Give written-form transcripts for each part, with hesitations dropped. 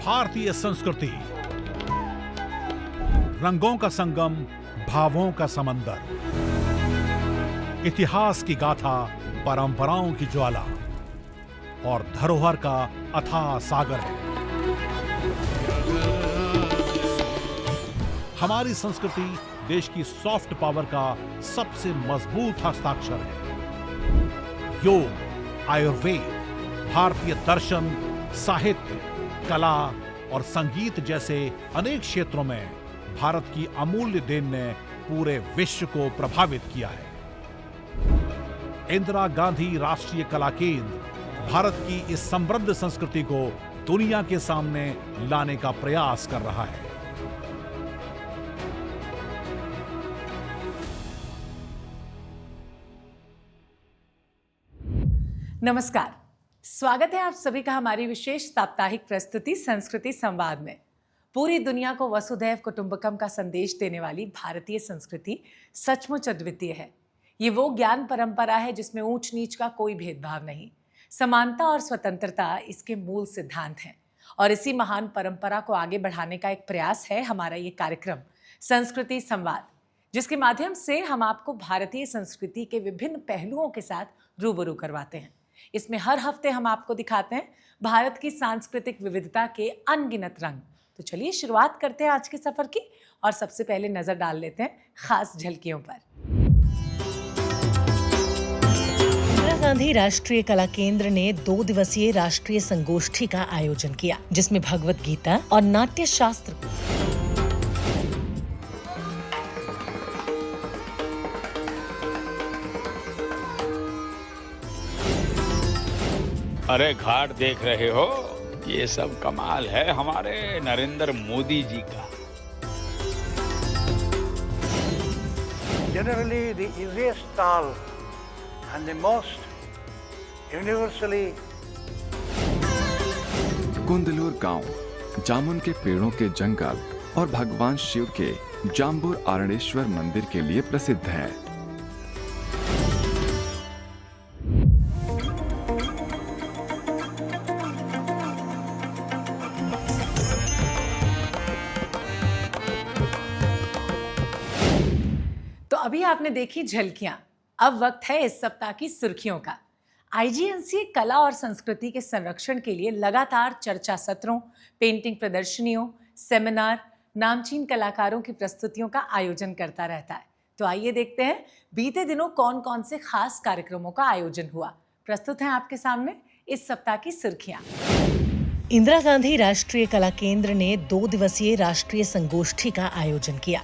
भारतीय संस्कृति, रंगों का संगम, भावों का समंदर, इतिहास की गाथा, परंपराओं की ज्वाला और धरोहर का अथाह सागर है। हमारी संस्कृति देश की सॉफ्ट पावर का सबसे मजबूत हस्ताक्षर है। योग, आयुर्वेद, भारतीय दर्शन, साहित्य, कला और संगीत जैसे अनेक क्षेत्रों में भारत की अमूल्य देन ने पूरे विश्व को प्रभावित किया है। इंदिरा गांधी राष्ट्रीय कला केंद्र भारत की इस समृद्ध संस्कृति को दुनिया के सामने लाने का प्रयास कर रहा है। नमस्कार, स्वागत है आप सभी का हमारी विशेष साप्ताहिक प्रस्तुति संस्कृति संवाद में। पूरी दुनिया को वसुधैव कुटुंबकम का संदेश देने वाली भारतीय संस्कृति सचमुच अद्वितीय है। ये वो ज्ञान परंपरा है जिसमें ऊंच नीच का कोई भेदभाव नहीं। समानता और स्वतंत्रता इसके मूल सिद्धांत हैं और इसी महान परंपरा को आगे बढ़ाने का एक प्रयास है हमारा ये कार्यक्रम संस्कृति संवाद, जिसके माध्यम से हम आपको भारतीय संस्कृति के विभिन्न पहलुओं के साथ रूबरू करवाते हैं। इसमें हर हफ्ते हम आपको दिखाते हैं भारत की सांस्कृतिक विविधता के अनगिनत रंग। तो चलिए शुरुआत करते हैं आज के सफर की और सबसे पहले नजर डाल लेते हैं खास झलकियों पर। इंदिरा गांधी राष्ट्रीय कला केंद्र ने 2 दिवसीय राष्ट्रीय संगोष्ठी का आयोजन किया, जिसमें भगवत गीता और नाट्य शास्त्र अरे घाट देख रहे हो, ये सब कमाल है हमारे नरेंद्र मोदी जी का। Generally, the easiest style and the most universally कुंदलूर गांव, जामुन के पेड़ों के जंगल और भगवान शिव के जाम्बुर आरणेश्वर मंदिर के लिए प्रसिद्ध है। अभी आपने देखी झलकियां, अब वक्त है इस सप्ताह की सुर्खियों का। आईजीएनसीए कला और संस्कृति के संरक्षण के लिए लगातार चर्चा सत्रों, पेंटिंग प्रदर्शनियों, सेमिनार, नामचीन कलाकारों की प्रस्तुतियों का आयोजन करता रहता है। तो आइए देखते हैं बीते दिनों कौन कौन से खास कार्यक्रमों का आयोजन हुआ। प्रस्तुत हैं आपके सामने इस सप्ताह की सुर्खियां। इंदिरा गांधी राष्ट्रीय कला केंद्र ने 2 दिवसीय राष्ट्रीय संगोष्ठी का आयोजन किया,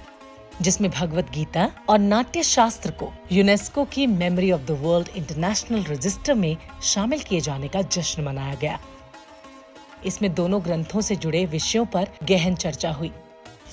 जिसमें भगवत गीता और नाट्य शास्त्र को यूनेस्को की memory of the world international register में शामिल किए जाने का जश्न मनाया गया। इसमें दोनों ग्रंथों से जुड़े विषयों पर गहन चर्चा हुई।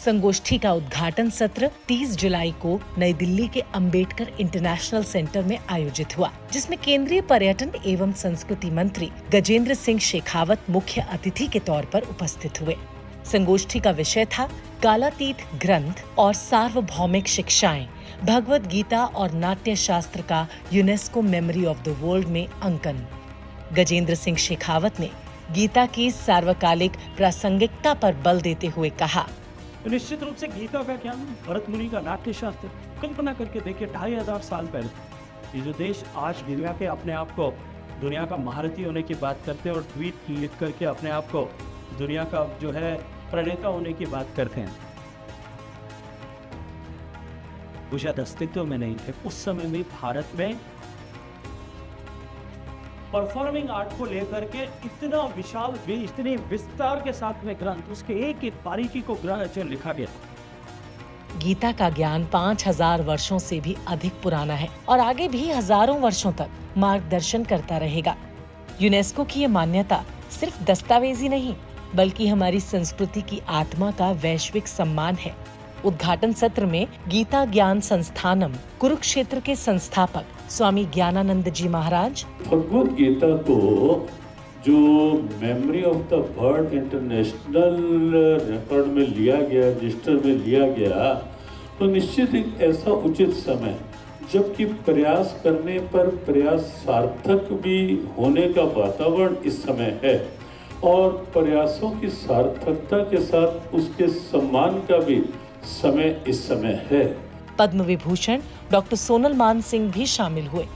संगोष्ठी का उद्घाटन सत्र 30 जुलाई को नई दिल्ली के अंबेडकर इंटरनेशनल सेंटर में आयोजित हुआ, जिसमें केंद्रीय पर्यटन एवं संस्कृति मंत्री गजेंद्र सिंह शेखावत मुख्य अतिथि के तौर पर उपस्थित हुए। संगोष्ठी का विषय था कालातीत ग्रंथ और सार्वभौमिक शिक्षाएं, भगवत गीता और नाट्य शास्त्र का UNESCO memory of the world में अंकन। गजेंद्र सिंह शेखावत ने गीता की सार्वकालिक प्रासंगिकता पर बल देते हुए कहा, निश्चित रूप से गीता का ज्ञान, भरत मुनि का नाट्य शास्त्र, कल्पना करके देखिए 2500 साल पहले ये जो देश आज दुनिया के अपने आप को दुनिया का महारथी होने की बात करते हैं और ट्वीट लिख करके अपने आप को दुनिया का जो है प्रणेता होने की बात करते हैं, वो शायद अस्तित्व में नहीं थे। उस समय में भारत में परफॉर्मिंग आर्ट को लेकर के इतना विशाल, इतने विस्तार के साथ में ग्रंथ, उसके एक एक बारीकी को ग्रंथ लिखा गया। गीता का ज्ञान 5000 वर्षों से भी अधिक पुराना है और आगे भी हजारों वर्षों तक मार्गदर्शन करता रहेगा। यूनेस्को की ये मान्यता सिर्फ दस्तावेजी नहीं, बल्कि हमारी संस्कृति की आत्मा का वैश्विक सम्मान है। उद्घाटन सत्र में गीता ज्ञान संस्थानम कुरुक्षेत्र के संस्थापक स्वामी ज्ञानानंद जी महाराज, भगवत गीता को जो memory of the world international record में लिया गया, रजिस्टर में लिया गया, तो निश्चित एक ऐसा उचित समय जबकि प्रयास करने पर प्रयास सार्थक भी होने का वातावरण इस समय है। और प्रयासों की सार्थकता के साथ उसके सम्मान का भी समय इस समय है। पद्म विभूषण डॉक्टर सोनल मान सिंह भी शामिल हुए।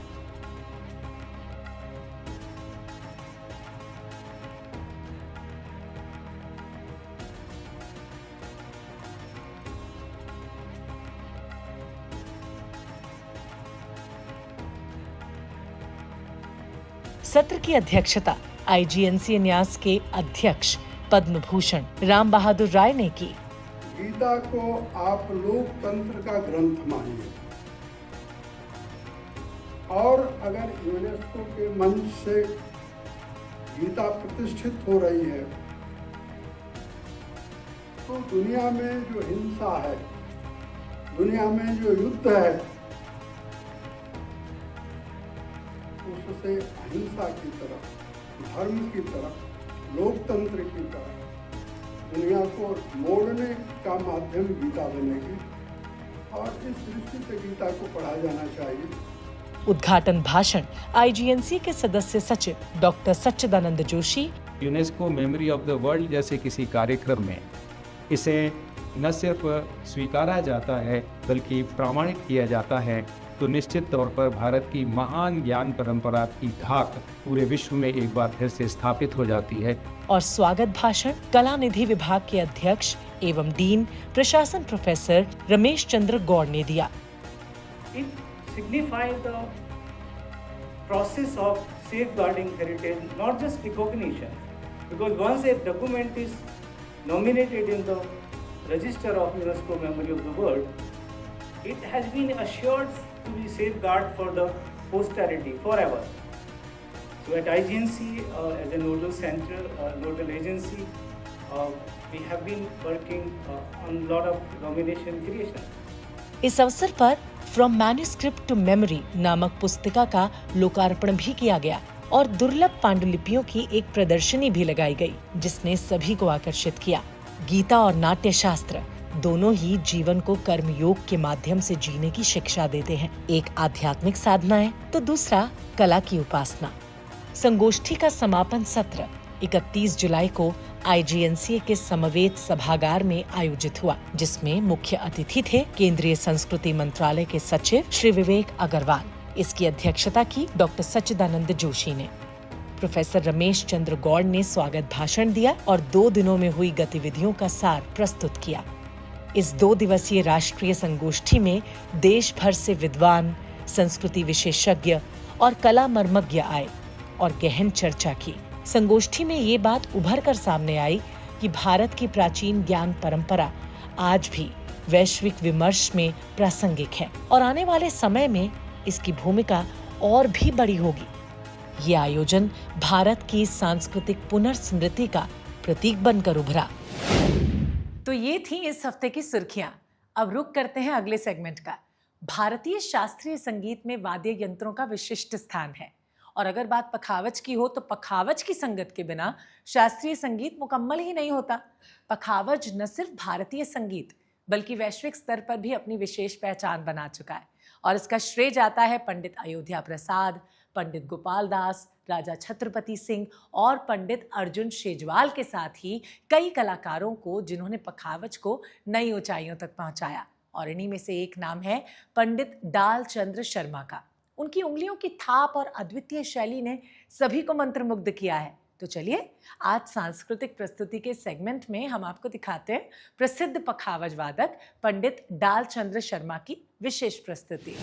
सत्र की अध्यक्षता आईजीएनसी न्यास के अध्यक्ष पद्म भूषण राम बहादुर राय ने की। गीता को आप लोकतंत्र का ग्रंथ मानिए और अगर यूनेस्को के मंच से गीता प्रतिष्ठित हो रही है तो दुनिया में जो हिंसा है, दुनिया में जो युद्ध है, उससे अहिंसा की तरफ, धर्म की तरफ, लोकतंत्र की तरफ दुनिया को मोड़ने का माध्यम गीता बनेगी और इस दृष्टि से गीता को पढ़ा जाना चाहिए। उद्घाटन भाषण आईजीएनसी के सदस्य सचिव doctor Sachchidanand Joshi. UNESCO memory of the world जैसे किसी कार्यक्रम में इसे न सिर्फ स्वीकारा जाता है बल्कि प्रमाणित किया जाता है तो निश्चित तौर पर भारत की महान ज्ञान परंपरा की धाक पूरे विश्व में एक बार फिर से स्थापित हो जाती है। और स्वागत भाषण कला निधि विभाग के अध्यक्ष एवं डीन प्रशासन प्रोफेसर रमेश चंद्र गौड़ ने दिया। It signifies the process of safeguarding heritage, not just recognition, because once a document is nominated in the register of UNESCO Memory of the World, it has been assured to be safeguarded for the posterity forever. So at IGNC as a nodal center, nodal agency, we have been working on a lot of nomination creation. इस अवसर पर from manuscript to memory नामक पुस्तिका का लोकार्पण भी किया गया और दुर्लभ पांडुलिपियों की एक प्रदर्शनी भी लगाई गई जिसने सभी को आकर्षित किया। गीता और नाट्य शास्त्र दोनों ही जीवन को कर्मयोग के माध्यम से जीने की शिक्षा देते हैं। एक आध्यात्मिक साधना है तो दूसरा कला की उपासना। संगोष्ठी का समापन सत्र 31 जुलाई को आईजीएनसी के समवेत सभागार में आयोजित हुआ, जिसमें मुख्य अतिथि थे केंद्रीय संस्कृति मंत्रालय के सचिव श्री विवेक अग्रवाल। इसकी अध्यक्षता की डॉक्टर सच्चिदानंद जोशी ने। प्रोफेसर रमेश चंद्र गौड़ ने स्वागत भाषण दिया और 2 दिनों में हुई गतिविधियों का सार प्रस्तुत किया। इस 2 दिवसीय राष्ट्रीय संगोष्ठी में देश भर से विद्वान, संस्कृति विशेषज्ञ और कला मर्मज्ञ आए और गहन चर्चा की। संगोष्ठी में ये बात उभर कर सामने आई कि भारत की प्राचीन ज्ञान परंपरा आज भी वैश्विक विमर्श में प्रासंगिक है और आने वाले समय में इसकी भूमिका और भी बड़ी होगी। ये आयोजन भारत की सांस्कृतिक पुनर्स्मृति का प्रतीक बनकर उभरा। तो ये थी इस हफ्ते की सुर्खियां। अब रुक करते हैं अगले सेगमेंट का। भारतीय शास्त्रीय संगीत में वाद्य यंत्रों का विशिष्ट स्थान है और अगर बात पखावज की हो तो पखावज की संगत के बिना शास्त्रीय संगीत मुकम्मल ही नहीं होता। पखावज न सिर्फ भारतीय संगीत बल्कि वैश्विक स्तर पर भी अपनी विशेष पहचान बना चुका है और इसका श्रेय जाता है पंडित अयोध्या प्रसाद, पंडित गोपाल दास, राजा छत्रपति सिंह और पंडित अर्जुन शेजवाल के साथ ही कई कलाकारों को जिन्होंने पखावज को नई ऊंचाइयों तक पहुंचाया। और इन्हीं में से एक नाम है पंडित डाल चंद्र शर्मा का। उनकी उंगलियों की थाप और अद्वितीय शैली ने सभी को मंत्रमुग्ध किया है। तो चलिए आज सांस्कृतिक प्रस्तुति के सेगमेंट में हम आपको दिखाते हैं प्रसिद्ध पखावज वादक पंडित डाल चंद्र शर्मा की विशेष प्रस्तुति।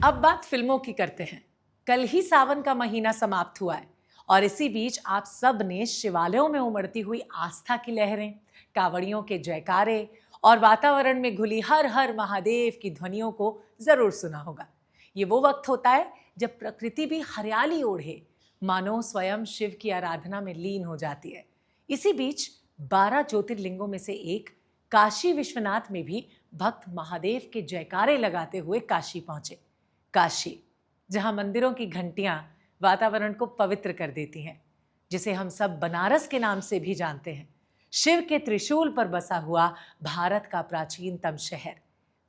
अब बात फिल्मों की करते हैं। कल ही सावन का महीना समाप्त हुआ है और इसी बीच आप सब ने शिवालयों में उमड़ती हुई आस्था की लहरें, कांवड़ियों के जयकारे और वातावरण में घुली हर हर महादेव की ध्वनियों को जरूर सुना होगा। ये वो वक्त होता है जब प्रकृति भी हरियाली ओढ़े, मानो स्वयं शिव की आराधना में लीन हो जाती है। इसी बीच 12 ज्योतिर्लिंगों में से एक काशी विश्वनाथ में भी भक्त महादेव के जयकारे लगाते हुए काशी पहुंचे। काशी, जहां मंदिरों की घंटियां वातावरण को पवित्र कर देती हैं, जिसे हम सब बनारस के नाम से भी जानते हैं। शिव के त्रिशूल पर बसा हुआ भारत का प्राचीनतम शहर,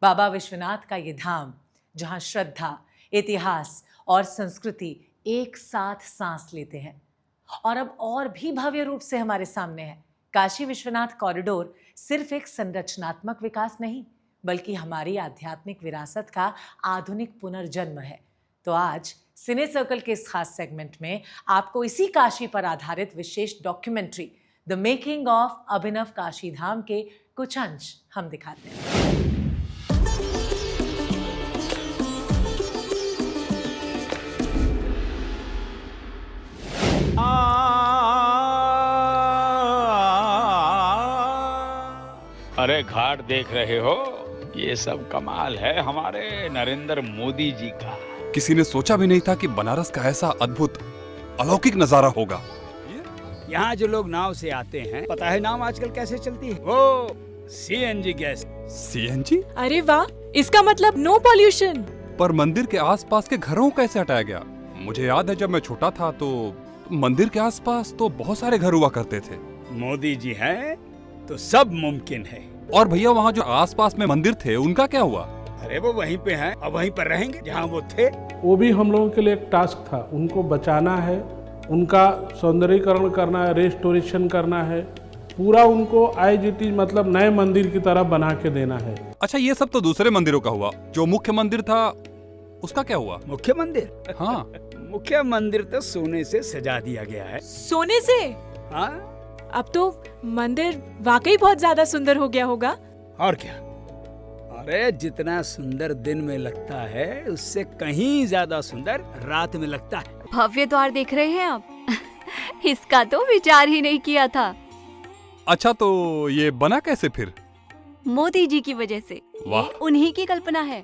बाबा विश्वनाथ का ये धाम, जहां श्रद्धा, इतिहास और संस्कृति एक साथ सांस लेते हैं। और अब और भी भव्य रूप से हमारे सामने है। काशी विश्वनाथ कॉरिडोर सिर्फ एक संरचनात्मक विकास नहीं, बल्कि हमारी आध्यात्मिक विरासत का आधुनिक पुनर्जन्म है। तो आज सिने सर्कल के इस खास सेगमेंट में आपको इसी काशी पर आधारित विशेष डॉक्यूमेंट्री द मेकिंग ऑफ अभिनव काशी धाम के कुछ अंश हम दिखाते हैं। अरे घाट देख रहे हो, ये सब कमाल है हमारे नरेंद्र मोदी जी का। किसी ने सोचा भी नहीं था कि बनारस का ऐसा अद्भुत अलौकिक नजारा होगा। यहाँ जो लोग नाव से आते हैं, पता है नाव आजकल कैसे चलती है? वो सीएनजी गैस। सीएनजी? अरे वाह, इसका मतलब नो पॉल्यूशन। पर मंदिर के आसपास के घरों को कैसे हटाया गया? मुझे याद है जब मैं छोटा था तो मंदिर के आसपास तो बहुत सारे घर हुआ करते थे। मोदी जी हैं तो सब मुमकिन है। और भैया वहाँ जो आसपास में मंदिर थे उनका क्या हुआ? अरे वो वहीं पे हैं, अब वहीं पर रहेंगे जहाँ वो थे। वो भी हम लोगों के लिए एक टास्क था, उनको बचाना है, उनका सौंदर्यीकरण करना है, रेस्टोरेशन करना है, पूरा उनको आईजीटी मतलब नए मंदिर की तरह बना के देना है। अच्छा, ये सब तो दूसरे मंदिरों का हुआ, जो मुख्य मंदिर था उसका क्या हुआ? मुख्य मंदिर? हाँ। मुख्य मंदिर तो सोने से सजा दिया गया है। सोने से? हाँ। अब तो मंदिर वाकई बहुत ज्यादा सुंदर हो गया होगा। और क्या, अरे जितना सुंदर दिन में लगता है उससे कहीं ज्यादा सुंदर रात में लगता है। भव्य द्वार देख रहे हैं आप? इसका तो विचार ही नहीं किया था। अच्छा, तो ये बना कैसे फिर? मोदी जी की वजह से। वाह। उन्हीं की कल्पना है।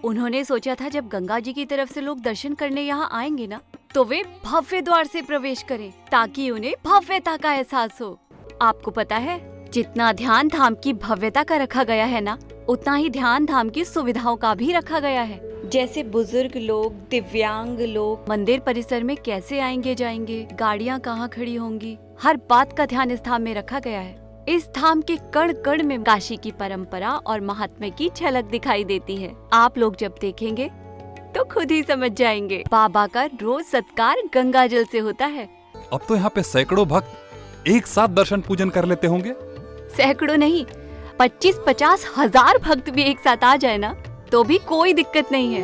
उन्होंने सोचा था जब गंगा जी की तरफ से लोग दर्शन करने यहाँ आएंगे ना, तो वे भव्य द्वार से प्रवेश करें, ताकि उन्हें भव्यता का एहसास हो। आपको पता है, जितना ध्यान धाम की भव्यता का रखा गया है ना, उतना ही ध्यान धाम की सुविधाओं का भी रखा गया है। जैसे बुजुर्ग लोग, दिव्यांग लोग मंदिर परिसर में कैसे आएंगे जाएंगे, गाड़ियाँ कहाँ खड़ी होंगी, हर बात का ध्यान इस धाम में रखा गया है। इस धाम के कण कण में काशी की परंपरा और महात्म्य की झलक दिखाई देती है। आप लोग जब देखेंगे तो खुद ही समझ जाएंगे। बाबा का रोज सत्कार गंगा जल से होता है। अब तो यहाँ पे सैकड़ों भक्त एक साथ दर्शन पूजन कर लेते होंगे। सैकड़ों नहीं, 25-50 हजार भक्त भी एक साथ आ जाए ना, तो भी कोई दिक्कत नहीं है।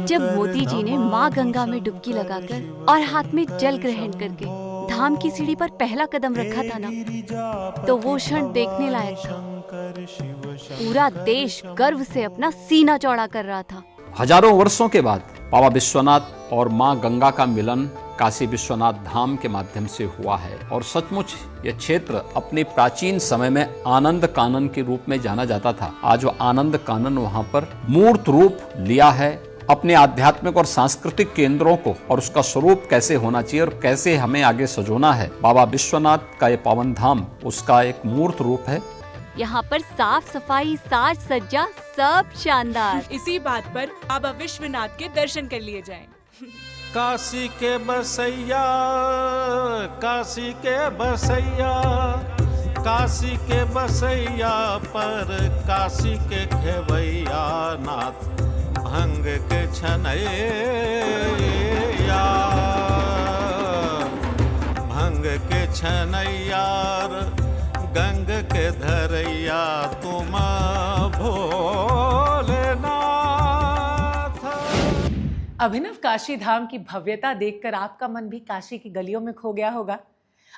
जब मोदी जी ने माँ गंगा में डुबकी लगाकर और हाथ में जल ग्रहण करके धाम की सीढ़ी पर पहला कदम रखा था ना, तो वो क्षण देखने लायक था। पूरा देश गर्व से अपना सीना चौड़ा कर रहा था। हजारों वर्षों के बाद बाबा विश्वनाथ और माँ गंगा का मिलन काशी विश्वनाथ धाम के माध्यम से हुआ है। और सचमुच यह क्षेत्र अपने प्राचीन समय में आनंद कानन के रूप में जाना जाता था। आज वो आनंद कानन वहाँ पर मूर्त रूप लिया है अपने आध्यात्मिक और सांस्कृतिक केंद्रों को और उसका स्वरूप कैसे होना चाहिए और कैसे हमें आगे सजोना है, बाबा विश्वनाथ का ये पावन धाम उसका एक मूर्त रूप है। यहाँ पर साफ सफाई, साज सज्जा सब शानदार। इसी बात पर बाबा विश्वनाथ के दर्शन कर लिए जाएं। काशी के बसैया, काशी के बसैया, काशी के बसैया पर काशी के खेवैया नाथ भंग के छनैया, भंग के छनैया गंग के धरैया तुम भोलेनाथ। अभिनव काशी धाम की भव्यता देखकर आपका मन भी काशी की गलियों में खो गया होगा।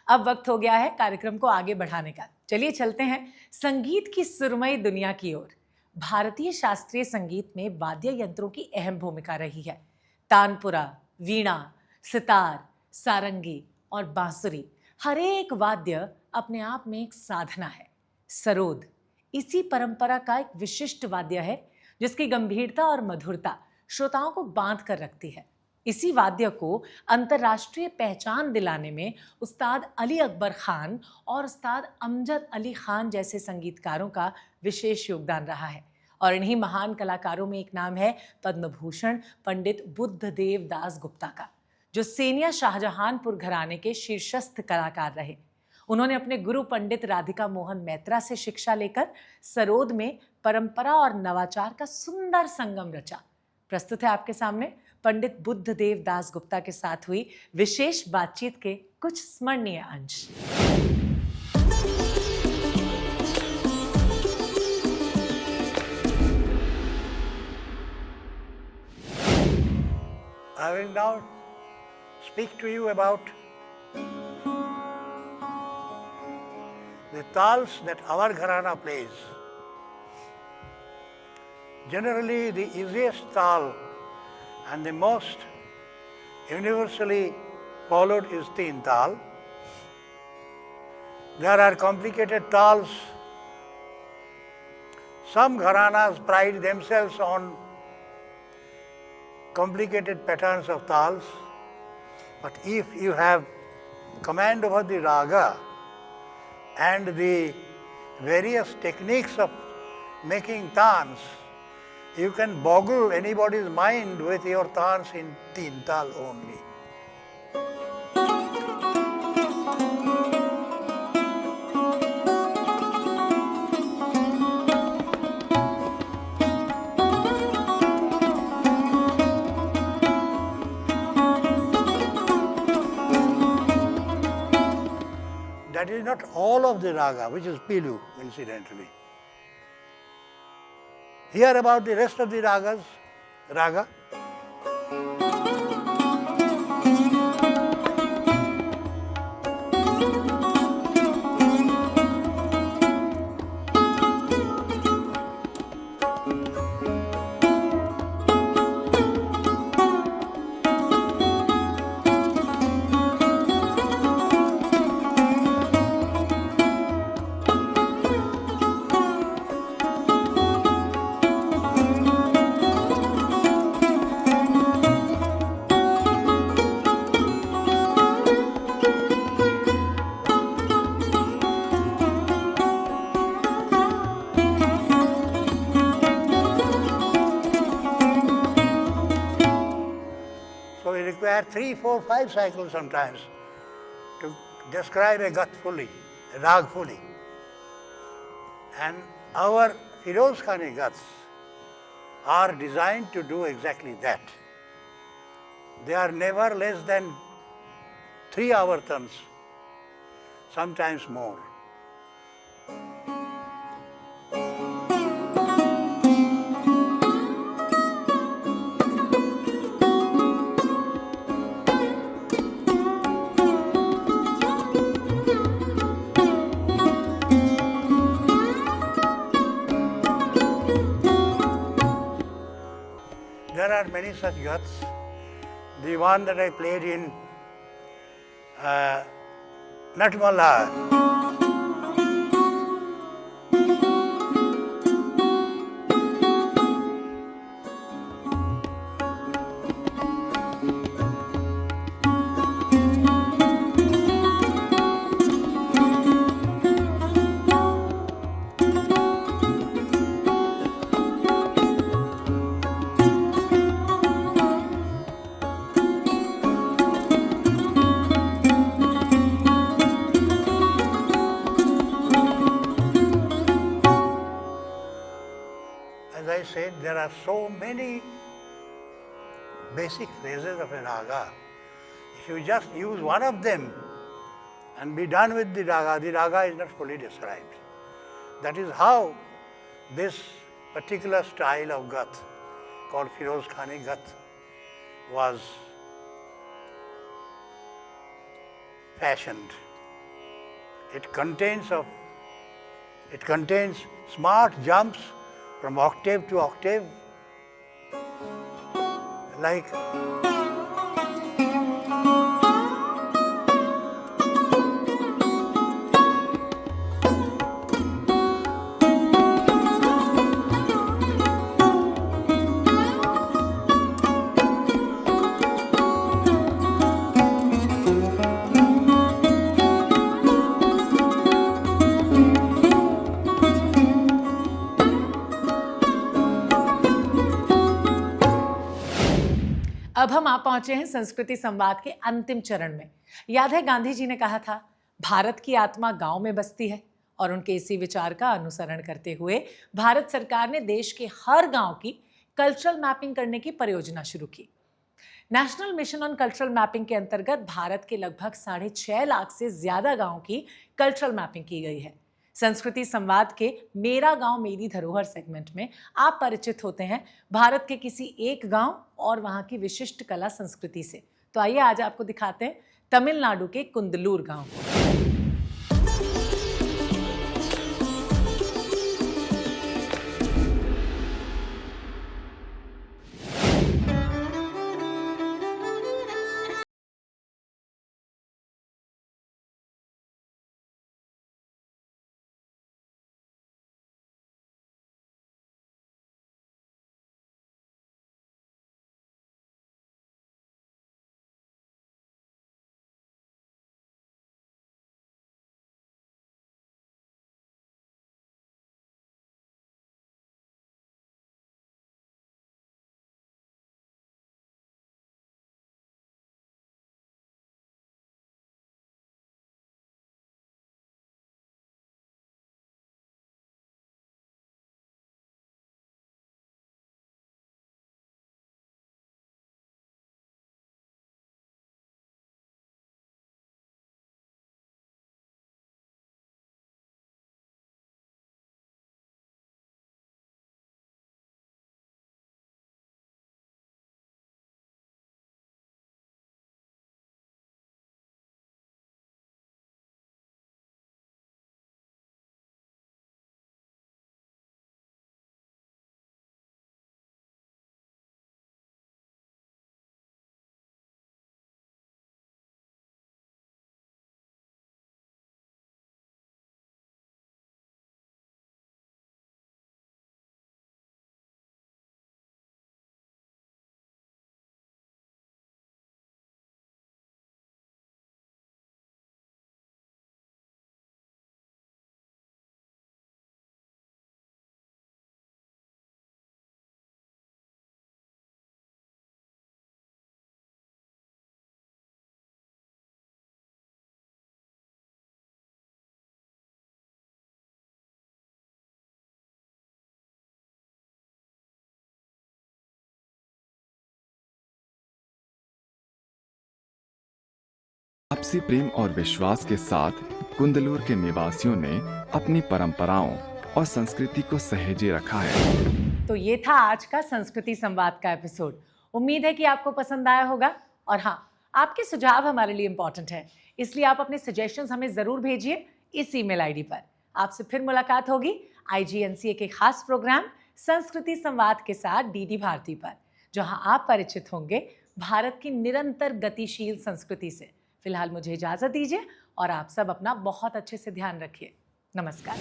अब वक्त हो गया है कार्यक्रम को आगे बढ़ाने का। चलिए चलते हैं संगीत की सुरमई दुनिया की ओर। भारतीय शास्त्रीय संगीत में वाद्य यंत्रों की अहम भूमिका रही है। तानपुरा, वीणा, सितार, सारंगी और बांसुरी, हर एक वाद्य अपने आप में एक साधना है। सरोद इसी परंपरा का एक विशिष्ट वाद्य है जिसकी गंभीरता और मधुरता श्रोताओं को बांध कर रखती है। इसी वाद्य को अंतर्राष्ट्रीय पहचान दिलाने में उस्ताद अली अकबर खान और उस्ताद अमजद अली खान जैसे संगीतकारों का विशेष योगदान रहा है। और इन्हीं महान कलाकारों में एक नाम है पद्म भूषण पंडित बुद्धदेव दास गुप्ता का, जो सेनिया शाहजहानपुर घराने के शीर्षस्थ कलाकार रहे। उन्होंने अपने गुरु पंडित राधिका मोहन मैत्रा से शिक्षा लेकर सरोद में परंपरा और नवाचार का सुंदर संगम रचा। प्रस्तुत है आपके सामने पंडित बुद्धदेव दास गुप्ता के साथ हुई विशेष बातचीत के कुछ स्मरणीय अंश। I will now speak to you about the tals that our gharana plays. Generally, the easiest tal and the most universally followed is Teen Tal. There are complicated tals. Some gharanas pride themselves on complicated patterns of tals, but if you have command over the raga and the various techniques of making tans, you can boggle anybody's mind with your tans in Teen Tal only. That is not all of the raga, which is Pilu, incidentally. Hear about the rest of the ragas, raga. So we require 3, 4, 5 cycles sometimes to describe a gat fully, a rag fully. And our Firoz Khani gats are designed to do exactly that. They are never less than 3 avartans, sometimes more. There are many such gats. The one that I played in Natmala. are so many basic phrases of a raga. If you just use one of them and be done with the raga is not fully described. That is how this particular style of Gath, called Firoz Khani Gath, was fashioned. It contains smart jumps from octave to octave, like अब हम आ पहुंचे हैं संस्कृति संवाद के अंतिम चरण में। याद है गांधी जी ने कहा था, भारत की आत्मा गांव में बसती है, और उनके इसी विचार का अनुसरण करते हुए भारत सरकार ने देश के हर गांव की कल्चरल मैपिंग करने की परियोजना शुरू की। National mission on cultural mapping के अंतर्गत भारत के लगभग 6.5 लाख से ज्यादा गांव की कल्चरल मैपिंग की गई है। संस्कृति संवाद के मेरा गांव मेरी धरोहर सेगमेंट में आप परिचित होते हैं भारत के किसी एक गांव और वहां की विशिष्ट कला संस्कृति से। तो आइए आज आपको दिखाते हैं तमिलनाडु के कुंदलूर गांव को। आपसी प्रेम और विश्वास के साथ कुंदलूर के निवासियों ने अपनी परंपराओं और संस्कृति को सहेजे रखा है। तो ये था आज का संस्कृति संवाद का एपिसोड। उम्मीद है कि आपको पसंद आया होगा, और हाँ, आपके सुझाव हमारे लिए इम्पोर्टेंट है, इसलिए आप अपने सजेशंस हमें जरूर भेजिए इस ईमेल आईडी पर। आपसे फिर मुलाकात होगी IGNCA के खास प्रोग्राम संस्कृति संवाद के साथ DD भारती पर, जहां आप परिचित होंगे भारत की निरंतर गतिशील संस्कृति से। फिलहाल मुझे इजाजत दीजिए और आप सब अपना बहुत अच्छे से ध्यान रखिए। नमस्कार।